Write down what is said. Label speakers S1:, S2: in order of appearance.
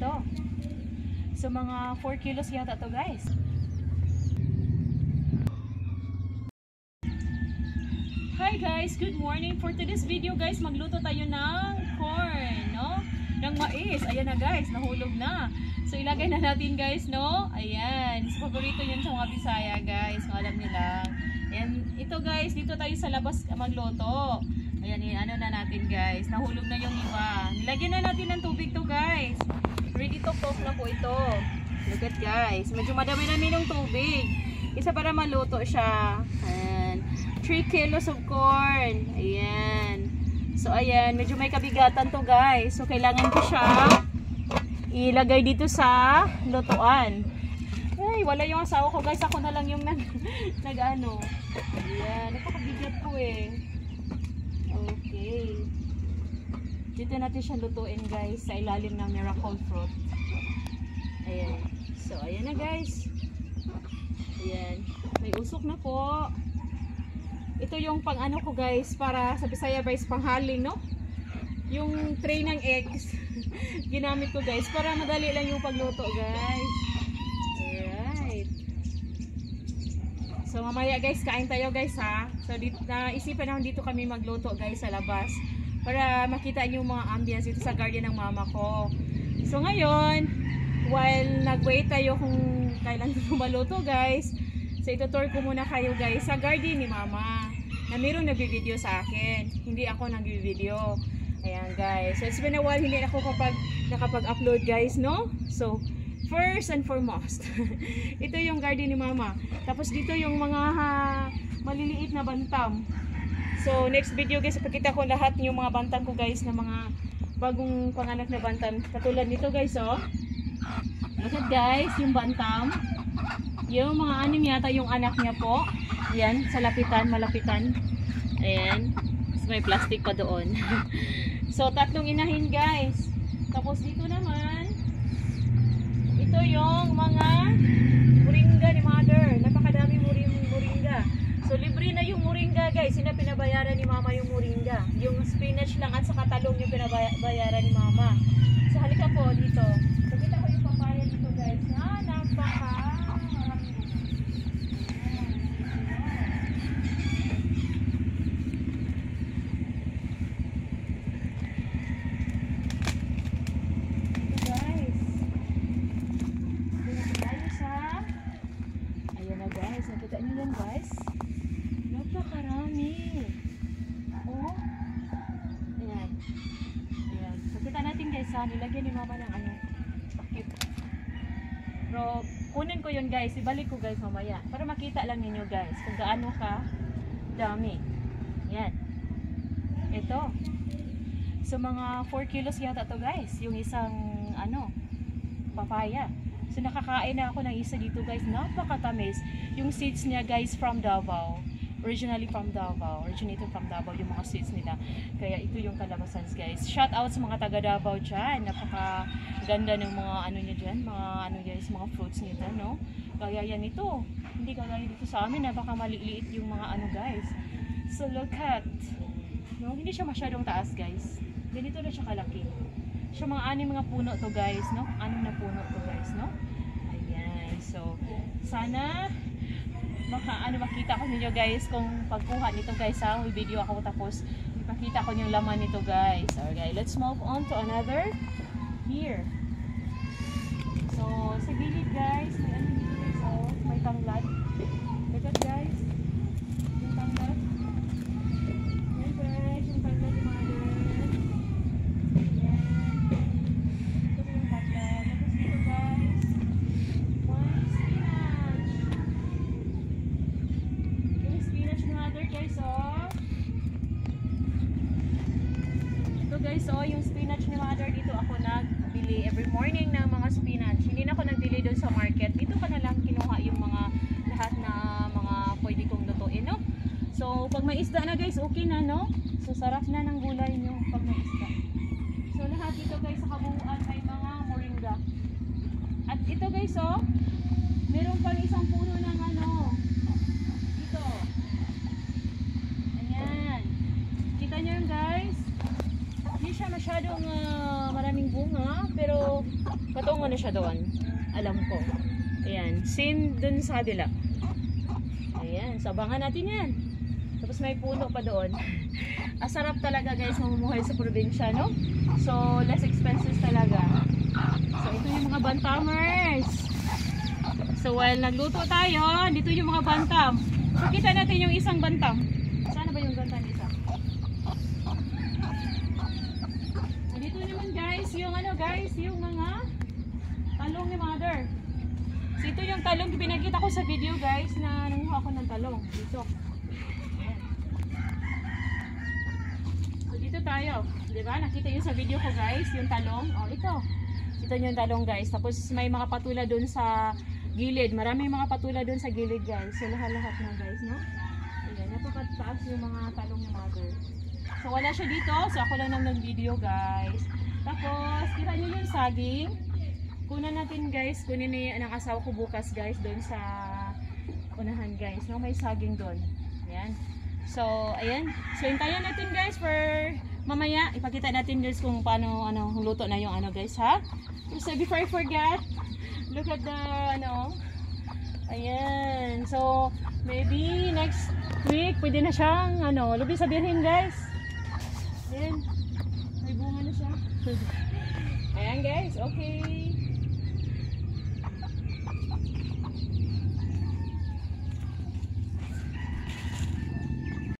S1: Ito. So mga 4 kilos yata to guys. Hi guys, good morning. For today's video guys, magluto tayo ng corn, no? Ng mais. Ayan na guys, nahulog na. So ilagay na natin guys, no? Ayan, so, paborito yun sa mga Bisaya guys, kung alam nila. Ayan, ito guys, dito tayo sa labas magluto. Ayan, ano na natin guys, nahulog na yung iba. Nilagyan na natin ng tubig to guys. Ready to cook na po ito. Look at guys, medyo madami-dami ng tubig. Isa para maluto siya. Ayan. 3 kilos of corn. Ayan. So, ayan. Medyo may kabigatan to guys. So, kailangan ko siya ilagay dito sa lutuan. Ay, wala yung asawa ko guys. Ako na lang yung nag-ano. Ayan. Napakabigat ko eh. Okay. Dito natin siya lutuin guys. Sa ilalim ng miracle fruit. Ayan. So, ayan na guys. Ayan. May usok na po. Ito yung pang ano ko guys, para sa Bisaya guys, panghaling, no? Yung tray ng eggs. Ginamit ko guys, para madali lang yung pagluto guys. Alright. So mamaya guys, kain tayo guys ha. So naisipan naman dito kami magluto guys sa labas. Para makita niyo yung mga ambience dito sa garden ng mama ko. So ngayon, while nag-wait tayo kung kailan dito maluto guys, so itutur ko muna kayo guys sa garden ni mama na mayroong nag-video sa akin. Hindi ako nag-video. Ayan guys. So it's been a while hindi ako nakapag-upload guys, no? So first and foremost, ito yung garden ni mama. Tapos dito yung mga maliliit na bantam. So next video guys, ipakita ko lahat yung mga bantam ko guys, na mga bagong panganak na bantam. Katulad nito guys, oh. Look at guys, yung bantam. Yung mga anim yata yung anak niya po. Yan, sa lapitan, malapitan. Ayan. So, may plastic pa doon. So, tatlong inahin guys. Tapos dito naman, ito yung mga moringa ni mother. Napakadami moringa. So, libre na yung moringa guys. Hindi pinabayaran ni mama yung moringa. Yung spinach lang at saka talong yung pinabayaran ni mama. So, halika po dito. Pakita ko yung papaya dito guys. Napaka nakita nyo yan guys, napakarami. Oh, ayan, ayan. Nakita natin guys ha, nilagyan ni mama ng ano, takip. Pero kunin ko yun guys, ibalik ko guys mamaya para makita lang ninyo guys kung gaano ka dami. Yan, ito. So mga 4 kilos yata to guys, yung isang ano, papaya. So nakakain na ako ng isa dito guys, napakatamis. Yung seeds niya guys from Davao, originally from Davao, originated from Davao yung mga seeds nila. Kaya ito yung kalabasan guys. Shout out sa mga taga Davao dyan, napakaganda ng mga ano niya dyan, mga ano guys, mga fruits nila, no? Kaya yan ito, hindi kagaya dito sa amin, napaka maliliit yung mga ano guys. So look at, no? Hindi siya masyadong taas guys, ganito na siya kalaki. So mga mga puno to guys, no? 6 na puno to guys, no? Ayan. So sana makita ko niyo guys kung pagkuha nito guys ha. May video ako tapos ipakita ko yung laman nito guys. Okay, let's move on to another here. So sa gilid guys, may ano dito guys, oh, may tanglad. Look at guys. Yung tanglad. Ayan guys, yung tanglad yung mga guys, so yung spinach ni mother, dito ako nagbili every morning ng mga spinach. Hindi na ako nagbili doon sa market. Dito ka na lang kinuha yung mga lahat na mga pwede kong lutuin, no? So pag may isda na guys, okay na, no? So sarap na ng gulay nyo pag may isda. So lahat dito guys sa kabuuan may mga moringa. At ito guys, oh, meron pang isang puno ng ano dito. Ayan. Kita nyo yun guys? Hindi siya masyadong maraming bunga, pero Patungo na siya doon. Alam ko. Ayan. Same dun sa kabila. Ayan. Sabangan natin yan. Tapos may puno pa doon. Asarap talaga guys mamumuhay sa probinsya, no? So, less expenses talaga. So, ito yung mga bantamers. So, while nagluto tayo, dito yung mga bantam. Pakita natin yung isang bantam. Saan ba yung bantam isa? Dito naman guys, yung ano guys, yung mga talong ni mother. So, ito yung talong pinakita ko sa video guys na nanguha ko ng talong. Dito. Ayan. So, dito tayo. Diba? Nakita yun sa video ko guys, yung talong. Oh, ito. Ito yung talong guys. Tapos may mga patula dun sa gilid. Maraming mga patula dun sa gilid guys. So, lahat-lahat na guys, no? Ayan. Napakataas yung mga talong ni mother. So, wala siya dito. So, ako lang nang nag-video guys. Tapos, kita nyo yung saging. Kunan natin guys. Kunin ni ng asawa ko bukas guys. Doon sa unahan guys. No? May saging doon. Ayan. So, ayan. So, hintayin natin guys for mamaya. Ipakita natin guys kung paano luto na yung ano guys ha. So, before I forget, look at the ano. Ayan. So, maybe next week pwede na siyang ano, lubi sabihin guys. Ayan. May bunga na siya. Ayan guys. Okay.